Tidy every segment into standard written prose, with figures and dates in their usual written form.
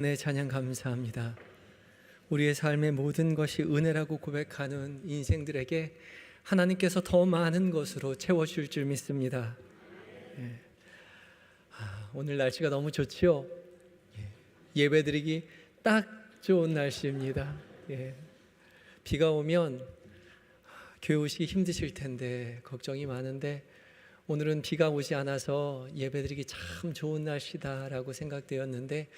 네, 찬양 감사합니다. 우리의 삶의 모든 것이 은혜라고 고백하는 인생들에게 하나님께서 더 많은 것으로 채워줄 줄 믿습니다. 오늘 날씨가 너무 좋지요? 예배드리기 딱 좋은 날씨입니다. 비가 오면 교회 오시기 힘드실 텐데 걱정이 많은데 오늘은 비가 오지 않아서 예배드리기 참 좋은 날씨다라고 생각되었는데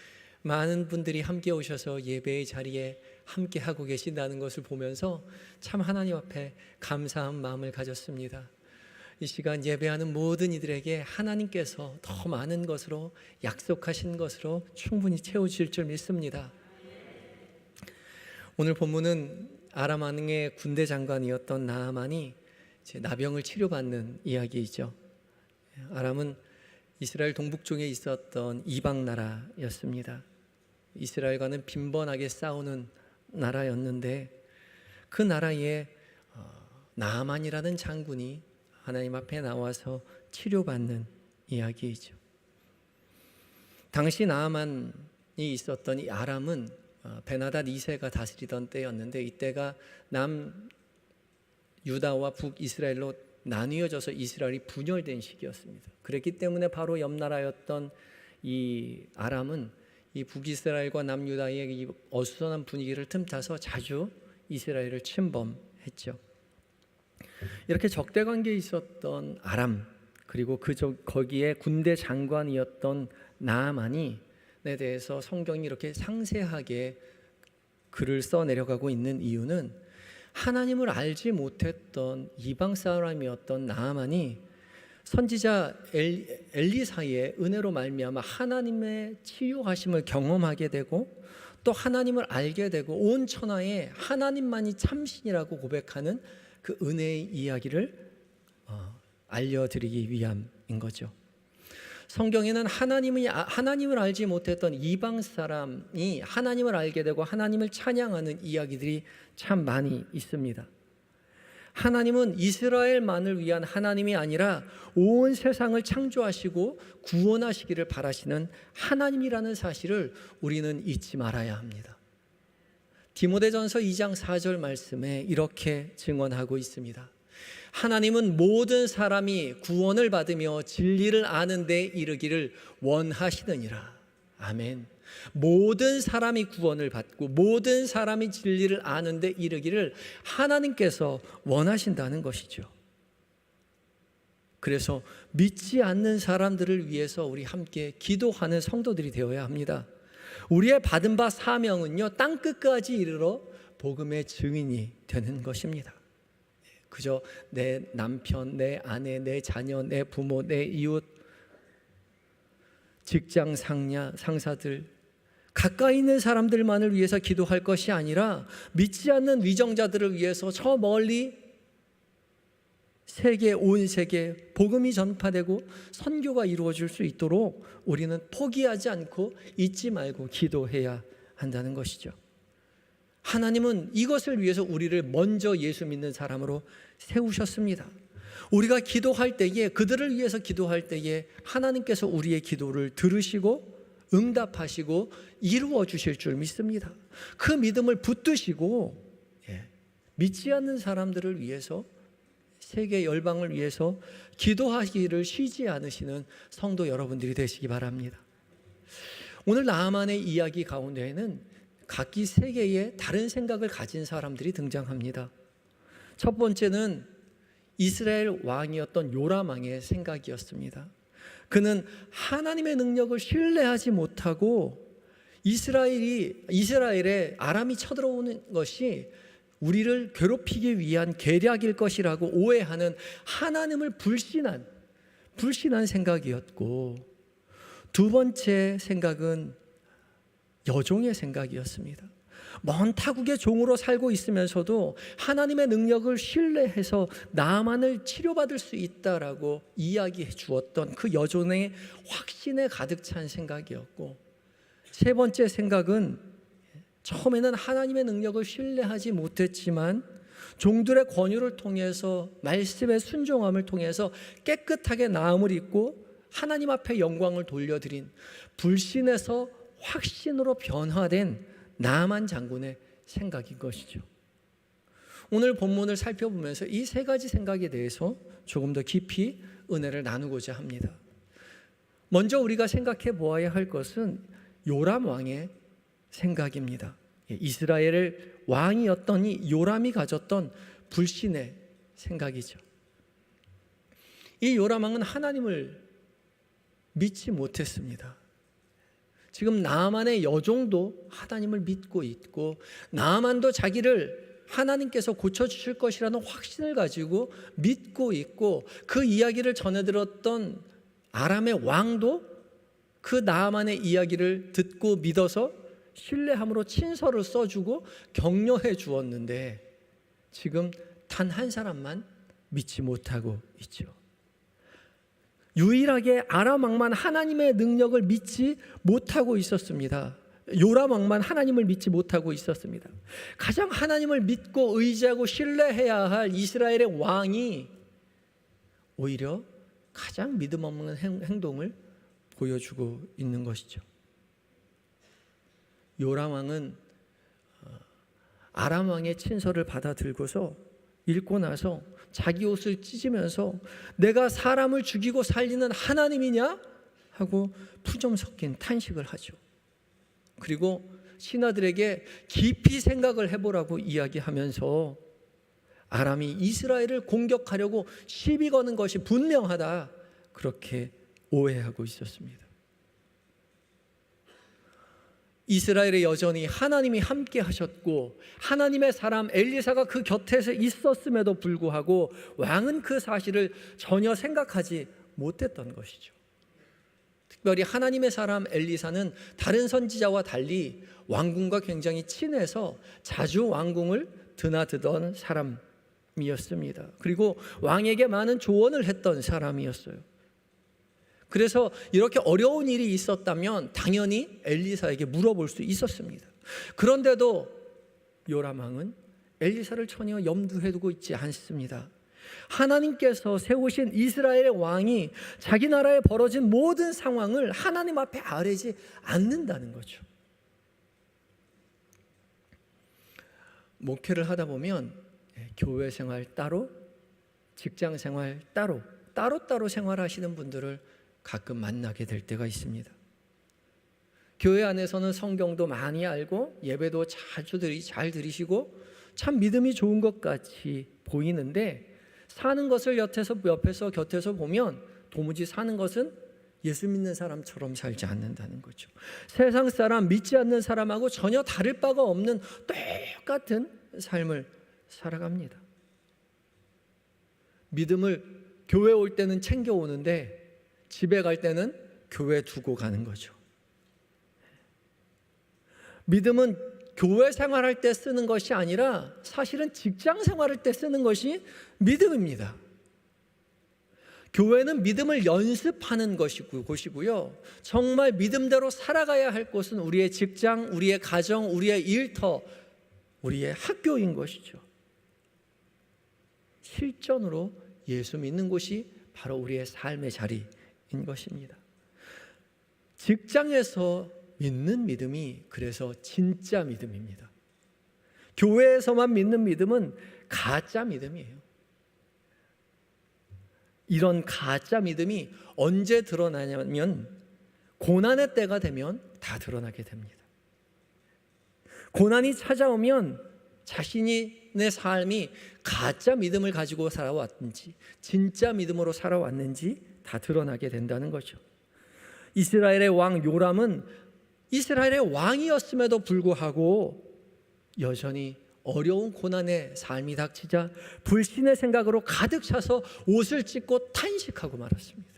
많은 분들이 함께 오셔서 예배의 자리에 함께 하고 계신다는 것을 보면서 참 하나님 앞에 감사한 마음을 가졌습니다. 이 시간 예배하는 모든 이들에게 하나님께서 더 많은 것으로 약속하신 것으로 충분히 채워주실 줄 믿습니다. 오늘 본문은 아람 왕의 군대 장관이었던 나아만이 나병을 치료받는 이야기이죠. 아람은 이스라엘 동북쪽에 있었던 이방 나라였습니다. 이스라엘과는 빈번하게 싸우는 나라였는데 그 나라에 나아만이라는 장군이 하나님 앞에 나와서 치료받는 이야기이죠. 당시 나아만이 있었던 이 아람은 베나닷 2세가 다스리던 때였는데 이때가 남유다와 북이스라엘로 나뉘어져서 이스라엘이 분열된 시기였습니다. 그랬기 때문에 바로 옆 나라였던 이 아람은 이 북이스라엘과 남유다의 이 어수선한 분위기를 틈타서 자주 이스라엘을 침범했죠. 이렇게 적대 관계에 있었던 아람, 그리고 거기에 군대 장관이었던 나아만에 대해서 성경이 이렇게 상세하게 글을 써 내려가고 있는 이유는 하나님을 알지 못했던 이방 사람이었던 나아만이 선지자 엘리사의 은혜로 말미암아 하나님의 치유하심을 경험하게 되고 또 하나님을 알게 되고 온 천하에 하나님만이 참신이라고 고백하는 그 은혜의 이야기를 알려드리기 위함인 거죠. 성경에는 하나님을 알지 못했던 이방 사람이 하나님을 알게 되고 하나님을 찬양하는 이야기들이 참 많이 있습니다. 하나님은 이스라엘만을 위한 하나님이 아니라 온 세상을 창조하시고 구원하시기를 바라시는 하나님이라는 사실을 우리는 잊지 말아야 합니다. 디모데전서 2장 4절 말씀에 이렇게 증언하고 있습니다. 하나님은 모든 사람이 구원을 받으며 진리를 아는 데 이르기를 원하시느니라. 아멘. 모든 사람이 구원을 받고 모든 사람이 진리를 아는 데 이르기를 하나님께서 원하신다는 것이죠. 그래서 믿지 않는 사람들을 위해서 우리 함께 기도하는 성도들이 되어야 합니다. 우리의 받은 바 사명은요, 땅끝까지 이르러 복음의 증인이 되는 것입니다. 그저 내 남편, 내 아내, 내 자녀, 내 부모, 내 이웃, 직장 상사들, 가까이 있는 사람들만을 위해서 기도할 것이 아니라 믿지 않는 위정자들을 위해서 저 멀리 온 세계 복음이 전파되고 선교가 이루어질 수 있도록 우리는 포기하지 않고 잊지 말고 기도해야 한다는 것이죠. 하나님은 이것을 위해서 우리를 먼저 예수 믿는 사람으로 세우셨습니다. 우리가 기도할 때에, 그들을 위해서 기도할 때에 하나님께서 우리의 기도를 들으시고 응답하시고 이루어 주실 줄 믿습니다. 그 믿음을 붙드시고 믿지 않는 사람들을 위해서, 세계 열방을 위해서 기도하기를 쉬지 않으시는 성도 여러분들이 되시기 바랍니다. 오늘 나아만의 이야기 가운데에는 각기 세계에 다른 생각을 가진 사람들이 등장합니다. 첫 번째는 이스라엘 왕이었던 요람 왕의 생각이었습니다. 그는 하나님의 능력을 신뢰하지 못하고 이스라엘에 아람이 쳐들어오는 것이 우리를 괴롭히기 위한 계략일 것이라고 오해하는 하나님을 불신한 생각이었고, 두 번째 생각은 여종의 생각이었습니다. 먼 타국의 종으로 살고 있으면서도 하나님의 능력을 신뢰해서 나만을 치료받을 수 있다라고 이야기해 주었던 그 여종의 확신에 가득 찬 생각이었고, 세 번째 생각은 처음에는 하나님의 능력을 신뢰하지 못했지만 종들의 권유를 통해서, 말씀의 순종함을 통해서 깨끗하게 나음을 입고 하나님 앞에 영광을 돌려드린 불신에서 확신으로 변화된 나만 장군의 생각인 것이죠. 오늘 본문을 살펴보면서 이 세 가지 생각에 대해서 조금 더 깊이 은혜를 나누고자 합니다. 먼저 우리가 생각해 보아야 할 것은 요람 왕의 생각입니다. 이스라엘의 왕이었던 이 요람이 가졌던 불신의 생각이죠. 이 요람 왕은 하나님을 믿지 못했습니다. 지금 나만의 여종도 하나님을 믿고 있고 나만도 자기를 하나님께서 고쳐주실 것이라는 확신을 가지고 믿고 있고 그 이야기를 전해 들었던 아람의 왕도 그 나만의 이야기를 듣고 믿어서 신뢰함으로 친서를 써주고 격려해 주었는데 지금 단 한 사람만 믿지 못하고 있죠. 유일하게 아람 왕만 하나님의 능력을 믿지 못하고 있었습니다. 요람 왕만 하나님을 믿지 못하고 있었습니다. 가장 하나님을 믿고 의지하고 신뢰해야 할 이스라엘의 왕이 오히려 가장 믿음 없는 행동을 보여주고 있는 것이죠. 요람 왕은 아람 왕의 친서를 받아들고서 읽고 나서 자기 옷을 찢으면서 내가 사람을 죽이고 살리는 하나님이냐? 하고 푸점 섞인 탄식을 하죠. 그리고 신하들에게 깊이 생각을 해보라고 이야기하면서 아람이 이스라엘을 공격하려고 시비 거는 것이 분명하다, 그렇게 오해하고 있었습니다. 이스라엘에 여전히 하나님이 함께 하셨고 하나님의 사람 엘리사가 그 곁에서 있었음에도 불구하고 왕은 그 사실을 전혀 생각하지 못했던 것이죠. 특별히 하나님의 사람 엘리사는 다른 선지자와 달리 왕궁과 굉장히 친해서 자주 왕궁을 드나드던 사람이었습니다. 그리고 왕에게 많은 조언을 했던 사람이었어요. 그래서 이렇게 어려운 일이 있었다면 당연히 엘리사에게 물어볼 수 있었습니다. 그런데도 요람 왕은 엘리사를 전혀 염두에 두고 있지 않습니다. 하나님께서 세우신 이스라엘의 왕이 자기 나라에 벌어진 모든 상황을 하나님 앞에 아뢰지 않는다는 거죠. 목회를 하다 보면 교회 생활 따로, 직장 생활 따로 생활하시는 분들을 가끔 만나게 될 때가 있습니다. 교회 안에서는 성경도 많이 알고 예배도 잘 드리시고 참 믿음이 좋은 것 같이 보이는데 사는 것을 곁에서 보면 도무지 사는 것은 예수 믿는 사람처럼 살지 않는다는 거죠. 세상 사람, 믿지 않는 사람하고 전혀 다를 바가 없는 똑같은 삶을 살아갑니다. 믿음을 교회 올 때는 챙겨오는데 집에 갈 때는 교회 두고 가는 거죠. 믿음은 교회 생활할 때 쓰는 것이 아니라 사실은 직장 생활할 때 쓰는 것이 믿음입니다. 교회는 믿음을 연습하는 곳이고요. 정말 믿음대로 살아가야 할 곳은 우리의 직장, 우리의 가정, 우리의 일터, 우리의 학교인 것이죠. 실전으로 예수 믿는 곳이 바로 우리의 삶의 자리인 것입니다. 직장에서 믿는 믿음이 그래서 진짜 믿음입니다. 교회에서만 믿는 믿음은 가짜 믿음이에요. 이런 가짜 믿음이 언제 드러나냐면 고난의 때가 되면 다 드러나게 됩니다. 고난이 찾아오면 자신의 삶이 가짜 믿음을 가지고 살아왔는지 진짜 믿음으로 살아왔는지 다 드러나게 된다는 거죠. 이스라엘의 왕 요람은 이스라엘의 왕이었음에도 불구하고 여전히 어려운 고난의 삶이 닥치자 불신의 생각으로 가득 차서 옷을 찢고 탄식하고 말았습니다.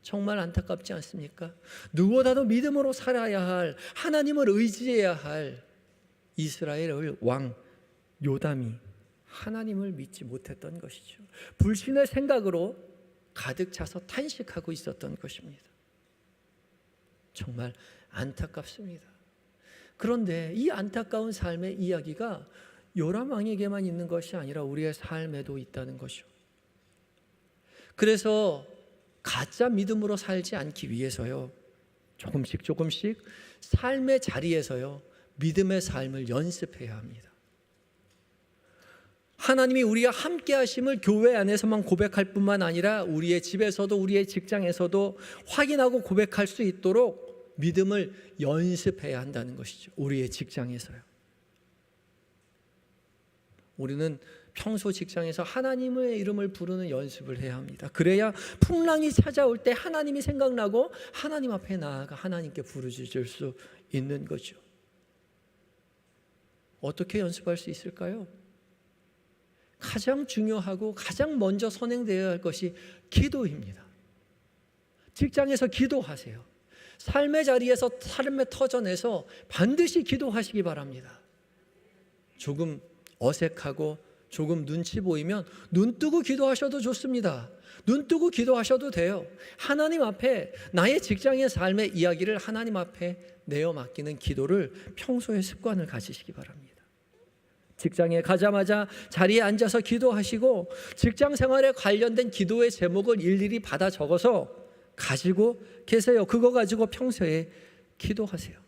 정말 안타깝지 않습니까? 누구보다도 믿음으로 살아야 할, 하나님을 의지해야 할 이스라엘의 왕 요담이 하나님을 믿지 못했던 것이죠. 불신의 생각으로 가득 차서 탄식하고 있었던 것입니다. 정말 안타깝습니다. 그런데 이 안타까운 삶의 이야기가 요람 왕에게만 있는 것이 아니라 우리의 삶에도 있다는 것이죠. 그래서 가짜 믿음으로 살지 않기 위해서요, 조금씩 삶의 자리에서요, 믿음의 삶을 연습해야 합니다. 하나님이 우리가 함께 하심을 교회 안에서만 고백할 뿐만 아니라 우리의 집에서도 우리의 직장에서도 확인하고 고백할 수 있도록 믿음을 연습해야 한다는 것이죠. 우리의 직장에서요. 우리는 평소 직장에서 하나님의 이름을 부르는 연습을 해야 합니다. 그래야 풍랑이 찾아올 때 하나님이 생각나고 하나님 앞에 나아가 하나님께 부르짖을 수 있는 거죠. 어떻게 연습할 수 있을까요? 가장 중요하고 가장 먼저 선행되어야 할 것이 기도입니다. 직장에서 기도하세요. 삶의 자리에서, 삶의 터전에서 반드시 기도하시기 바랍니다. 조금 어색하고 조금 눈치 보이면 눈 뜨고 기도하셔도 좋습니다. 눈 뜨고 기도하셔도 돼요. 하나님 앞에 나의 직장의 삶의 이야기를 하나님 앞에 내어 맡기는 기도를 평소에 습관을 가지시기 바랍니다. 직장에 가자마자 자리에 앉아서 기도하시고 직장 생활에 관련된 기도의 제목을 일일이 받아 적어서 가지고 계세요. 그거 가지고 평소에 기도하세요.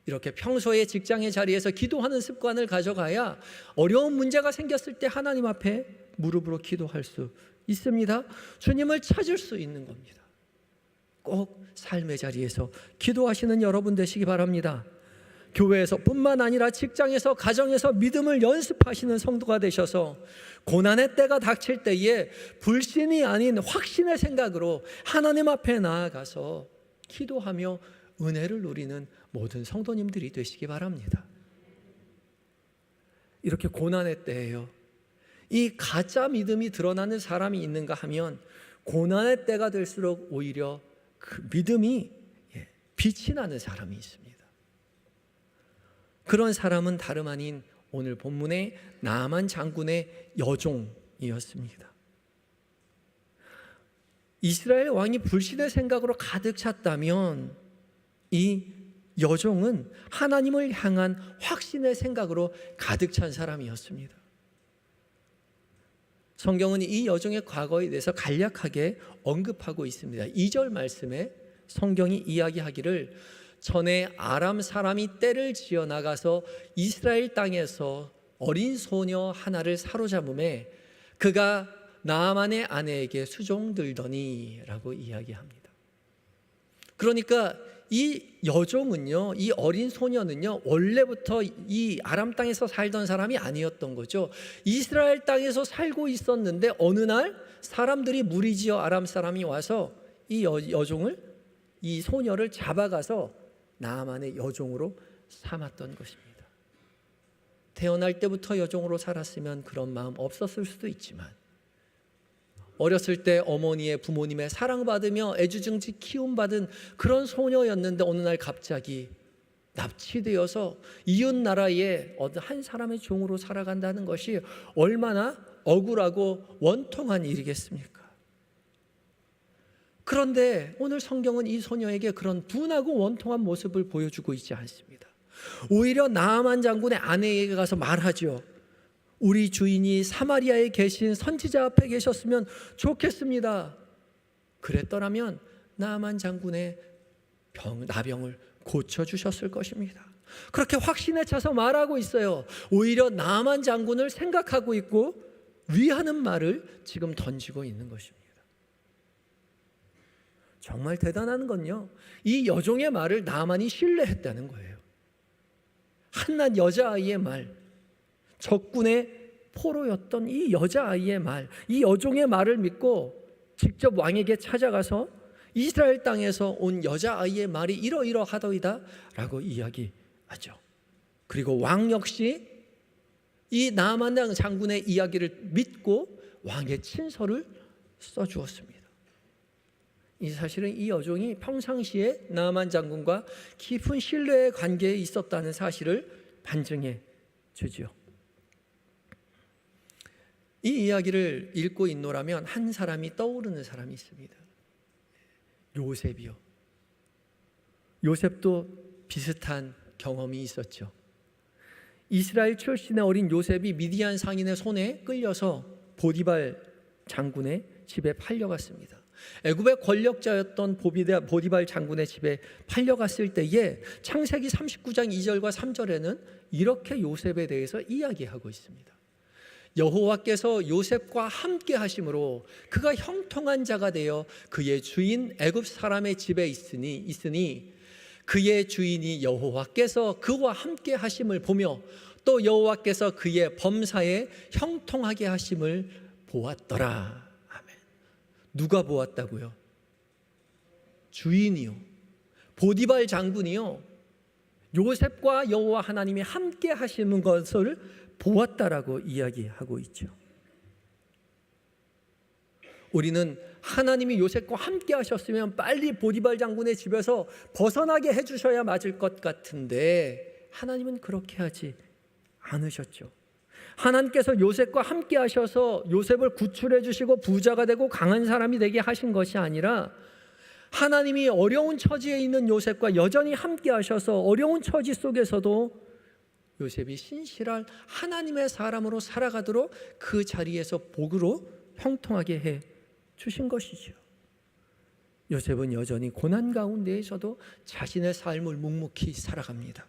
이렇게 평소에 직장의 자리에서 기도하는 습관을 가져가야 어려운 문제가 생겼을 때 하나님 앞에 무릎으로 기도할 수 있습니다. 주님을 찾을 수 있는 겁니다. 꼭 삶의 자리에서 기도하시는 여러분 되시기 바랍니다. 교회에서 뿐만 아니라 직장에서, 가정에서 믿음을 연습하시는 성도가 되셔서 고난의 때가 닥칠 때에 불신이 아닌 확신의 생각으로 하나님 앞에 나아가서 기도하며 은혜를 누리는 모든 성도님들이 되시기 바랍니다. 이렇게 고난의 때예요. 이 가짜 믿음이 드러나는 사람이 있는가 하면 고난의 때가 될수록 오히려 그 믿음이 빛이 나는 사람이 있습니다. 그런 사람은 다름 아닌 오늘 본문의 나만 장군의 여종이었습니다. 이스라엘 왕이 불신의 생각으로 가득 찼다면 이 여종은 하나님을 향한 확신의 생각으로 가득 찬 사람이었습니다. 성경은 이 여종의 과거에 대해서 간략하게 언급하고 있습니다. 2절 말씀에 성경이 이야기하기를 전에 아람 사람이 떼를 지어 나가서 이스라엘 땅에서 어린 소녀 하나를 사로잡음에 그가 나아만의 아내에게 수종들더니 라고 이야기합니다. 그러니까 이 여종은요, 이 어린 소녀는요, 원래부터 이 아람 땅에서 살던 사람이 아니었던 거죠. 이스라엘 땅에서 살고 있었는데 어느 날 사람들이 무리지어 아람 사람이 와서 이 여종을, 이 소녀를 잡아가서 나아만의 여종으로 삼았던 것입니다. 태어날 때부터 여종으로 살았으면 그런 마음 없었을 수도 있지만 어렸을 때 어머니의, 부모님의 사랑받으며 애지중지 키움받은 그런 소녀였는데 어느 날 갑자기 납치되어서 이웃 나라의 어느 한 사람의 종으로 살아간다는 것이 얼마나 억울하고 원통한 일이겠습니까? 그런데 오늘 성경은 이 소녀에게 그런 둔하고 원통한 모습을 보여주고 있지 않습니다. 오히려 나아만 장군의 아내에게 가서 말하죠. 우리 주인이 사마리아에 계신 선지자 앞에 계셨으면 좋겠습니다. 그랬더라면 나아만 장군의 나병을 고쳐주셨을 것입니다. 그렇게 확신에 차서 말하고 있어요. 오히려 나아만 장군을 생각하고 있고 위하는 말을 지금 던지고 있는 것입니다. 정말 대단한 건요, 이 여종의 말을 나만이 신뢰했다는 거예요. 한낱 여자아이의 말, 적군의 포로였던 이 여자아이의 말, 이 여종의 말을 믿고 직접 왕에게 찾아가서 이스라엘 땅에서 온 여자아이의 말이 이러이러하더이다 라고 이야기하죠. 그리고 왕 역시 이 나아만 장군의 이야기를 믿고 왕의 친서를 써주었습니다. 이 사실은 이 여종이 평상시에 나아만 장군과 깊은 신뢰의 관계에 있었다는 사실을 반증해 주죠. 이 이야기를 읽고 있노라면 한 사람이 떠오르는 사람이 있습니다. 요셉이요. 요셉도 비슷한 경험이 있었죠. 이스라엘 출신의 어린 요셉이 미디안 상인의 손에 끌려서 보디발 장군의 집에 팔려갔습니다. 애굽의 권력자였던 보디발 장군의 집에 팔려갔을 때에 창세기 39장 2절과 3절에는 이렇게 요셉에 대해서 이야기하고 있습니다. 여호와께서 요셉과 함께 하심으로 그가 형통한 자가 되어 그의 주인 애굽 사람의 집에 있으니 그의 주인이 여호와께서 그와 함께 하심을 보며 또 여호와께서 그의 범사에 형통하게 하심을 보았더라. 아멘. 누가 보았다고요? 주인이요, 보디발 장군이요, 요셉과 여호와 하나님이 함께 하시는 것을 보았다라고 이야기하고 있죠. 우리는 하나님이 요셉과 함께 하셨으면 빨리 보디발 장군의 집에서 벗어나게 해주셔야 맞을 것 같은데 하나님은 그렇게 하지 않으셨죠. 하나님께서 요셉과 함께 하셔서 요셉을 구출해 주시고 부자가 되고 강한 사람이 되게 하신 것이 아니라 하나님이 어려운 처지에 있는 요셉과 여전히 함께 하셔서 어려운 처지 속에서도 요셉이 신실할 하나님의 사람으로 살아가도록 그 자리에서 복으로 형통하게 해 주신 것이죠. 요셉은 여전히 고난 가운데에서도 자신의 삶을 묵묵히 살아갑니다.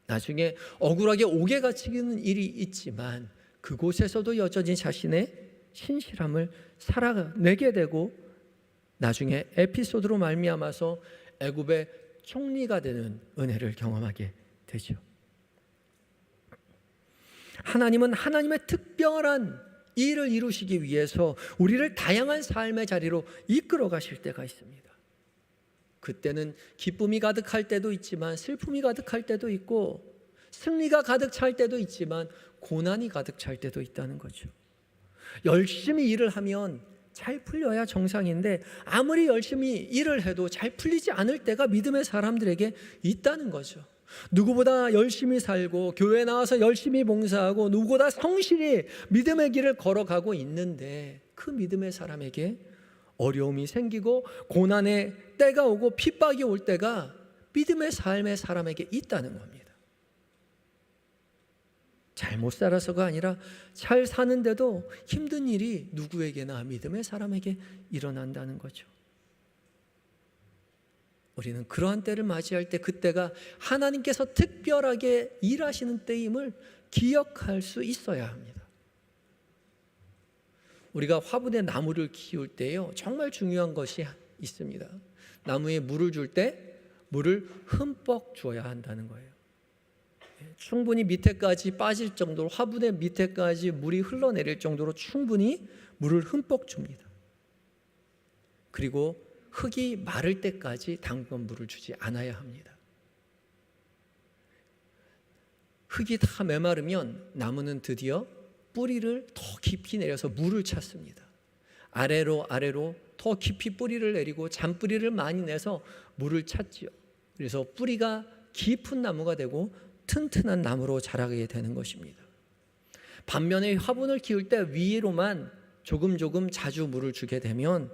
나중에 억울하게 옥에 갇히는 일이 있지만 그곳에서도 여전히 자신의 신실함을 살아내게 되고 나중에 에피소드로 말미암아서 애굽의 총리가 되는 은혜를 경험하게 되죠. 하나님은 하나님의 특별한 일을 이루시기 위해서 우리를 다양한 삶의 자리로 이끌어 가실 때가 있습니다. 그때는 기쁨이 가득할 때도 있지만 슬픔이 가득할 때도 있고 승리가 가득 찰 때도 있지만 고난이 가득 찰 때도 있다는 거죠. 열심히 일을 하면 잘 풀려야 정상인데 아무리 열심히 일을 해도 잘 풀리지 않을 때가 믿음의 사람들에게 있다는 거죠. 누구보다 열심히 살고 교회 나와서 열심히 봉사하고 누구보다 성실히 믿음의 길을 걸어가고 있는데 그 믿음의 사람에게 어려움이 생기고 고난의 때가 오고 핍박이 올 때가 믿음의 삶의 사람에게 있다는 겁니다. 잘못 살아서가 아니라 잘 사는데도 힘든 일이 누구에게나 믿음의 사람에게 일어난다는 거죠. 우리는 그러한 때를 맞이할 때 그때가 하나님께서 특별하게 일하시는 때임을 기억할 수 있어야 합니다. 우리가 화분에 나무를 키울 때요, 정말 중요한 것이 있습니다. 나무에 물을 줄 때 물을 흠뻑 주어야 한다는 거예요. 충분히 밑에까지 빠질 정도로, 화분의 밑에까지 물이 흘러내릴 정도로 충분히 물을 흠뻑 줍니다. 그리고 흙이 마를 때까지 당분 물을 주지 않아야 합니다. 흙이 다 메마르면 나무는 드디어 뿌리를 더 깊이 내려서 물을 찾습니다. 아래로 더 깊이 뿌리를 내리고 잔뿌리를 많이 내서 물을 찾지요. 그래서 뿌리가 깊은 나무가 되고 튼튼한 나무로 자라게 되는 것입니다. 반면에 화분을 키울 때 위로만 조금 자주 물을 주게 되면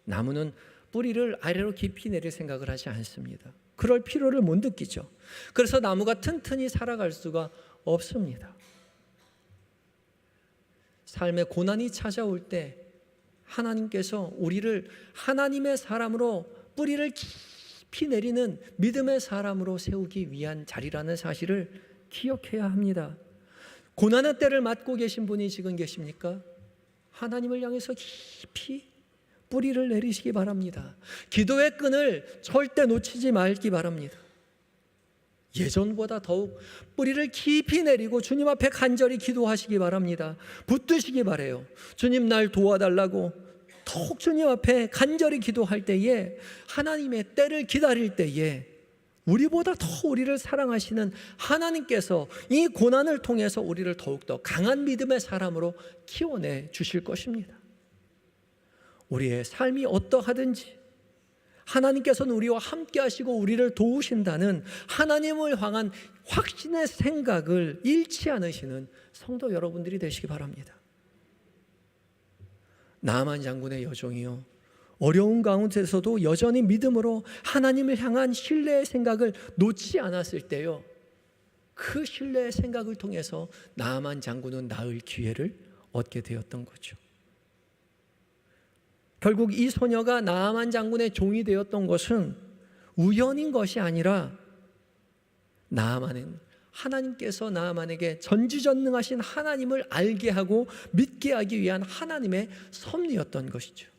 나무는 뿌리를 아래로 깊이 내릴 생각을 하지 않습니다. 그럴 필요를 못 느끼죠. 그래서 나무가 튼튼히 살아갈 수가 없습니다. 삶의 고난이 찾아올 때 하나님께서 우리를 하나님의 사람으로 뿌리를 깊이 내리는 믿음의 사람으로 세우기 위한 자리라는 사실을 기억해야 합니다. 고난의 때를 맞고 계신 분이 지금 계십니까? 하나님을 향해서 깊이 뿌리를 내리시기 바랍니다. 기도의 끈을 절대 놓치지 말기 바랍니다. 예전보다 더욱 뿌리를 깊이 내리고 주님 앞에 간절히 기도하시기 바랍니다. 붙드시기 바라요. 주님 날 도와달라고 더욱 주님 앞에 간절히 기도할 때에, 하나님의 때를 기다릴 때에 우리보다 더 우리를 사랑하시는 하나님께서 이 고난을 통해서 우리를 더욱더 강한 믿음의 사람으로 키워내 주실 것입니다. 우리의 삶이 어떠하든지 하나님께서는 우리와 함께 하시고 우리를 도우신다는 하나님을 향한 확신의 생각을 잃지 않으시는 성도 여러분들이 되시기 바랍니다. 나아만 장군의 여종이요, 어려운 가운데서도 여전히 믿음으로 하나님을 향한 신뢰의 생각을 놓지 않았을 때요, 그 신뢰의 생각을 통해서 나아만 장군은 나을 기회를 얻게 되었던 거죠. 결국 이 소녀가 나아만 장군의 종이 되었던 것은 우연인 것이 아니라 나아만은 하나님께서 나아만에게 전지전능하신 하나님을 알게 하고 믿게 하기 위한 하나님의 섭리였던 것이죠.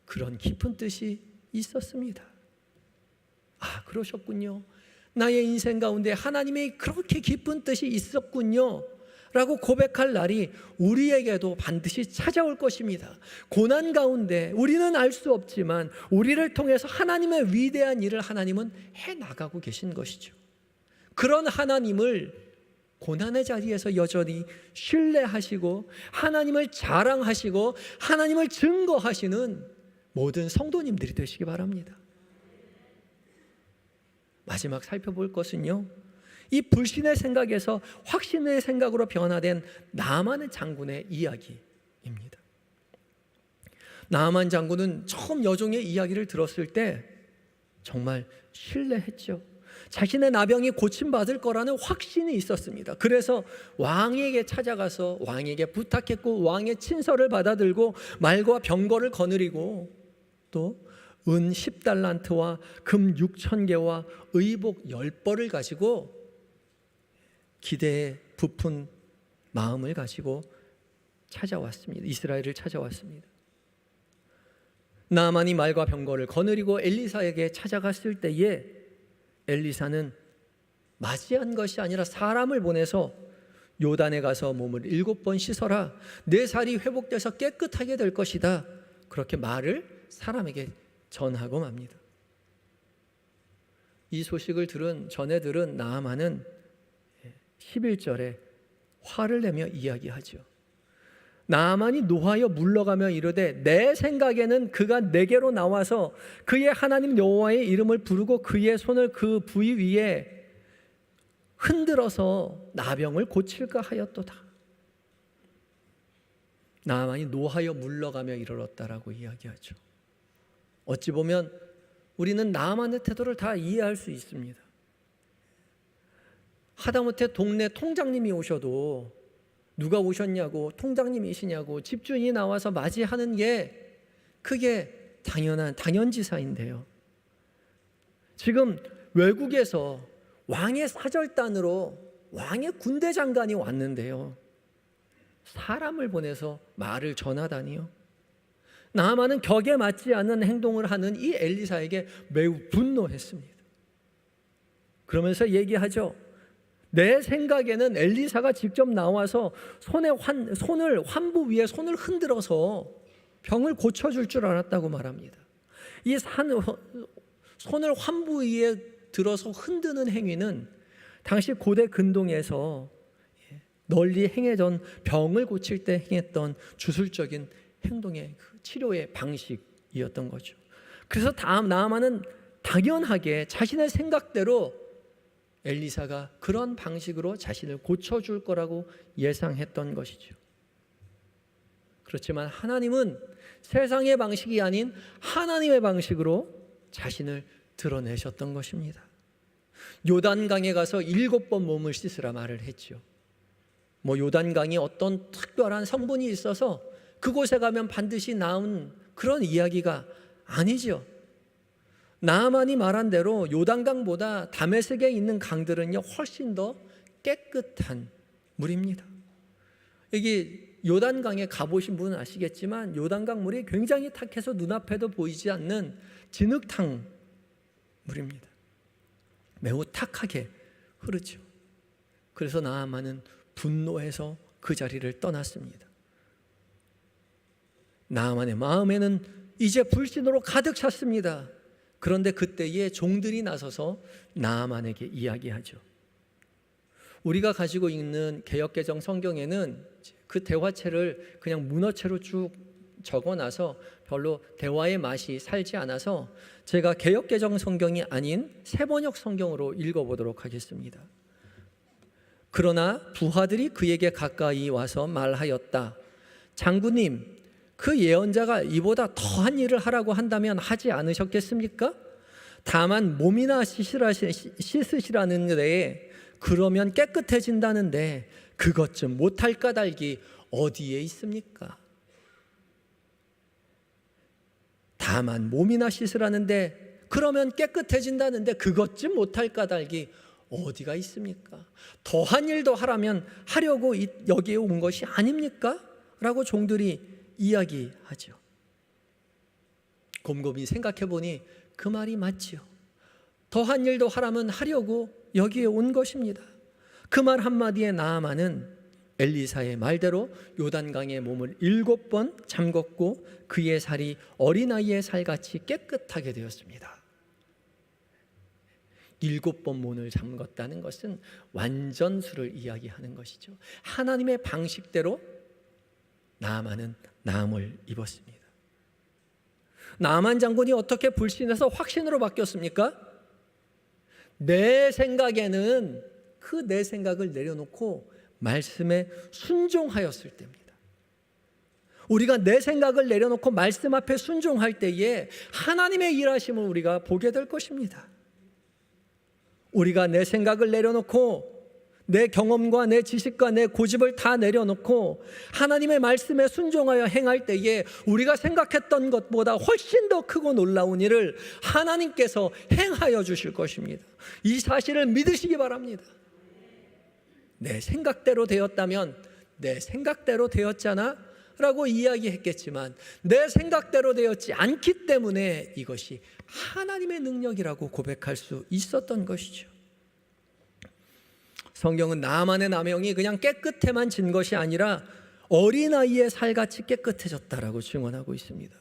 그런 깊은 뜻이 있었습니다. 아, 그러셨군요. 나의 인생 가운데 하나님의 그렇게 깊은 뜻이 있었군요 라고 고백할 날이 우리에게도 반드시 찾아올 것입니다. 고난 가운데 우리는 알 수 없지만 우리를 통해서 하나님의 위대한 일을 하나님은 해나가고 계신 것이죠. 그런 하나님을 고난의 자리에서 여전히 신뢰하시고 하나님을 자랑하시고 하나님을 증거하시는 모든 성도님들이 되시기 바랍니다. 마지막 살펴볼 것은요, 이 불신의 생각에서 확신의 생각으로 변화된 나아만 장군의 이야기입니다. 나아만 장군은 처음 여종의 이야기를 들었을 때 정말 신뢰했죠. 자신의 나병이 고침받을 거라는 확신이 있었습니다. 그래서 왕에게 찾아가서 왕에게 부탁했고 왕의 친서를 받아들고 말과 병거를 거느리고 또 은 10달란트와 금 6,000개와 의복 10벌을 가지고 기대에 부푼 마음을 가지고 찾아왔습니다. 이스라엘을 찾아왔습니다. 나아만이 말과 병거를 거느리고 엘리사에게 찾아갔을 때에 엘리사는 맞이한 것이 아니라 사람을 보내서 요단에 가서 몸을 7번 씻어라. 내 살이 회복돼서 깨끗하게 될 것이다. 그렇게 말을 사람에게 전하고 맙니다. 이 소식을 전해 들은 나아만은 11절에 화를 내며 이야기하죠. 나아만이 노하여 물러가며 이르되 내 생각에는 그가 내게로 나와서 그의 하나님 여호와의 이름을 부르고 그의 손을 그 부위 위에 흔들어서 나병을 고칠까 하였도다. 나아만이 노하여 물러가며 이르렀다라고 이야기하죠. 어찌 보면 우리는 나아만의 태도를 다 이해할 수 있습니다. 하다못해 동네 통장님이 오셔도 누가 오셨냐고, 통장님이시냐고 집주인이 나와서 맞이하는 게 그게 당연지사인데요. 지금 외국에서 왕의 사절단으로 왕의 군대 장관이 왔는데요, 사람을 보내서 말을 전하다니요. 나아만은 격에 맞지 않는 행동을 하는 이 엘리사에게 매우 분노했습니다. 그러면서 얘기하죠. 내 생각에는 엘리사가 직접 나와서 손을 환부 위에 손을 흔들어서 병을 고쳐줄 줄 알았다고 말합니다. 이 손을 환부 위에 들어서 흔드는 행위는 당시 고대 근동에서 널리 행해던 병을 고칠 때 행했던 주술적인 행동의 치료의 방식이었던 거죠. 그래서 나아만은 당연하게 자신의 생각대로 엘리사가 그런 방식으로 자신을 고쳐줄 거라고 예상했던 것이죠. 그렇지만 하나님은 세상의 방식이 아닌 하나님의 방식으로 자신을 드러내셨던 것입니다. 요단강에 가서 7번 몸을 씻으라 말을 했죠. 요단강이 어떤 특별한 성분이 있어서 그곳에 가면 반드시 나온 그런 이야기가 아니죠. 나아만이 말한 대로 요단강보다 다메섹에 있는 강들은요 훨씬 더 깨끗한 물입니다. 여기 요단강에 가보신 분은 아시겠지만 요단강 물이 굉장히 탁해서 눈앞에도 보이지 않는 진흙탕 물입니다. 매우 탁하게 흐르죠. 그래서 나아만은 분노해서 그 자리를 떠났습니다. 나아만의 마음에는 이제 불신으로 가득 찼습니다. 그런데 그때에 종들이 나서서 나아만에게 이야기하죠. 우리가 가지고 있는 개역개정 성경에는 그 대화체를 그냥 문어체로 쭉 적어놔서 별로 대화의 맛이 살지 않아서 제가 개역개정 성경이 아닌 새번역 성경으로 읽어보도록 하겠습니다. 그러나 부하들이 그에게 가까이 와서 말하였다. 장군님, 그 예언자가 이보다 더한 일을 하라고 한다면 하지 않으셨겠습니까? 다만 몸이나 씻으시라는 데에 그러면 깨끗해진다는데 그것 좀 못할 까닭이 어디에 있습니까? 다만 몸이나 씻으라는데, 그러면 깨끗해진다는데 그것 좀 못할 까닭이 어디가 있습니까? 더한 일도 하라면 하려고 여기에 온 것이 아닙니까? 라고 종들이 이야기하죠. 곰곰이 생각해 보니 그 말이 맞지요. 더한 일도 하라면 하려고 여기에 온 것입니다. 그 말 한마디에 나아만은 엘리사의 말대로 요단강에 몸을 7번 잠궜고 그의 살이 어린아이의 살같이 깨끗하게 되었습니다. 7번 몸을 잠궜다는 것은 완전수를 이야기하는 것이죠. 하나님의 방식대로 나아만은 나음을 입었습니다. 나아만 장군이 어떻게 불신해서 확신으로 바뀌었습니까? 내 생각에는 그 내 생각을 내려놓고 말씀에 순종하였을 때입니다. 우리가 내 생각을 내려놓고 말씀 앞에 순종할 때에 하나님의 일하심을 우리가 보게 될 것입니다. 우리가 내 생각을 내려놓고 내 경험과 내 지식과 내 고집을 다 내려놓고 하나님의 말씀에 순종하여 행할 때에 우리가 생각했던 것보다 훨씬 더 크고 놀라운 일을 하나님께서 행하여 주실 것입니다. 이 사실을 믿으시기 바랍니다. 내 생각대로 되었다면 내 생각대로 되었잖아 라고 이야기했겠지만 내 생각대로 되었지 않기 때문에 이것이 하나님의 능력이라고 고백할 수 있었던 것이죠. 성경은 나아만의 나명이 그냥 깨끗해만 진 것이 아니라 어린아이의 살같이 깨끗해졌다라고 증언하고 있습니다.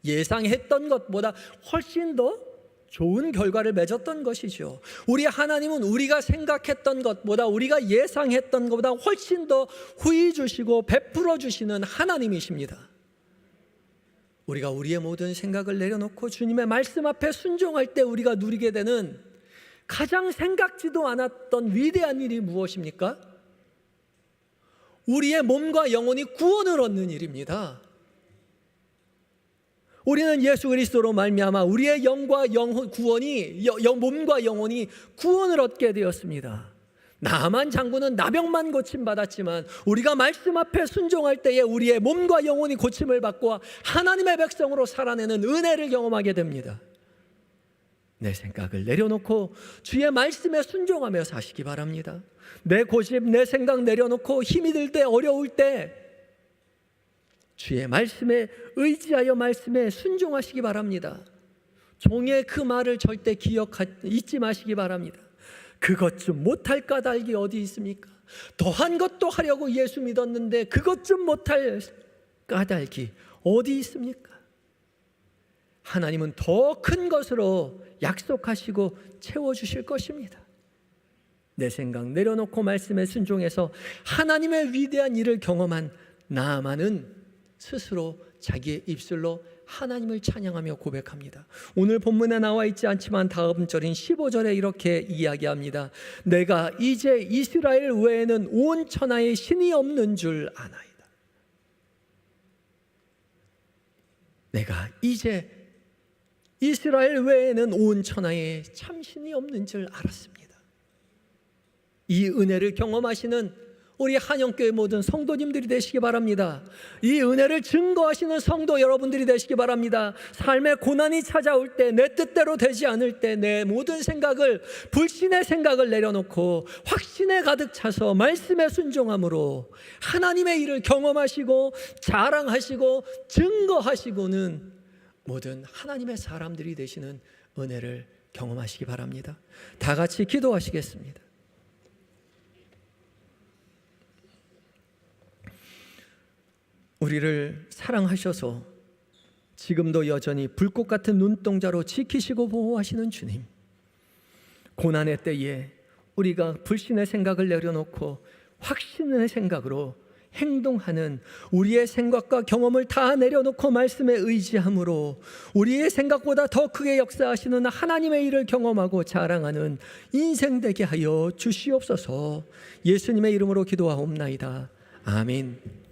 예상했던 것보다 훨씬 더 좋은 결과를 맺었던 것이죠. 우리 하나님은 우리가 생각했던 것보다 우리가 예상했던 것보다 훨씬 더 후히 주시고 베풀어 주시는 하나님이십니다. 우리가 우리의 모든 생각을 내려놓고 주님의 말씀 앞에 순종할 때 우리가 누리게 되는 가장 생각지도 않았던 위대한 일이 무엇입니까? 우리의 몸과 영혼이 구원을 얻는 일입니다. 우리는 예수 그리스도로 말미암아 우리의 영과 구원이 몸과 영혼이 구원을 얻게 되었습니다. 나만 장군은 나병만 고침받았지만 우리가 말씀 앞에 순종할 때에 우리의 몸과 영혼이 고침을 받고 하나님의 백성으로 살아내는 은혜를 경험하게 됩니다. 내 생각을 내려놓고 주의 말씀에 순종하며 사시기 바랍니다. 내 고집, 내 생각 내려놓고 힘이 들 때, 어려울 때 주의 말씀에 의지하여 말씀에 순종하시기 바랍니다. 종의 그 말을 절대 잊지 마시기 바랍니다. 그것 좀 못할 까닭이 어디 있습니까? 더한 것도 하려고 예수 믿었는데 그것 좀 못할 까닭이 어디 있습니까? 하나님은 더 큰 것으로 약속하시고 채워주실 것입니다. 내 생각 내려놓고 말씀에 순종해서 하나님의 위대한 일을 경험한 나아만은 스스로 자기의 입술로 하나님을 찬양하며 고백합니다. 오늘 본문에 나와 있지 않지만 다음 절인 15절에 이렇게 이야기합니다. 내가 이제 이스라엘 외에는 온 천하에 신이 없는 줄 아나이다. 내가 이제 이스라엘 외에는 온 천하에 참신이 없는 줄 알았습니다. 이 은혜를 경험하시는 우리 한영교회 모든 성도님들이 되시기 바랍니다. 이 은혜를 증거하시는 성도 여러분들이 되시기 바랍니다. 삶의 고난이 찾아올 때, 내 뜻대로 되지 않을 때 내 모든 생각을, 불신의 생각을 내려놓고 확신에 가득 차서 말씀에 순종함으로 하나님의 일을 경험하시고 자랑하시고 증거하시고는 모든 하나님의 사람들이 되시는 은혜를 경험하시기 바랍니다. 다 같이 기도하시겠습니다. 우리를 사랑하셔서 지금도 여전히 불꽃 같은 눈동자로 지키시고 보호하시는 주님, 고난의 때에 우리가 불신의 생각을 내려놓고 확신의 생각으로 행동하는 우리의 생각과 경험을 다 내려놓고 말씀에 의지함으로 우리의 생각보다 더 크게 역사하시는 하나님의 일을 경험하고 자랑하는 인생 되게 하여 주시옵소서. 예수님의 이름으로 기도하옵나이다. 아멘.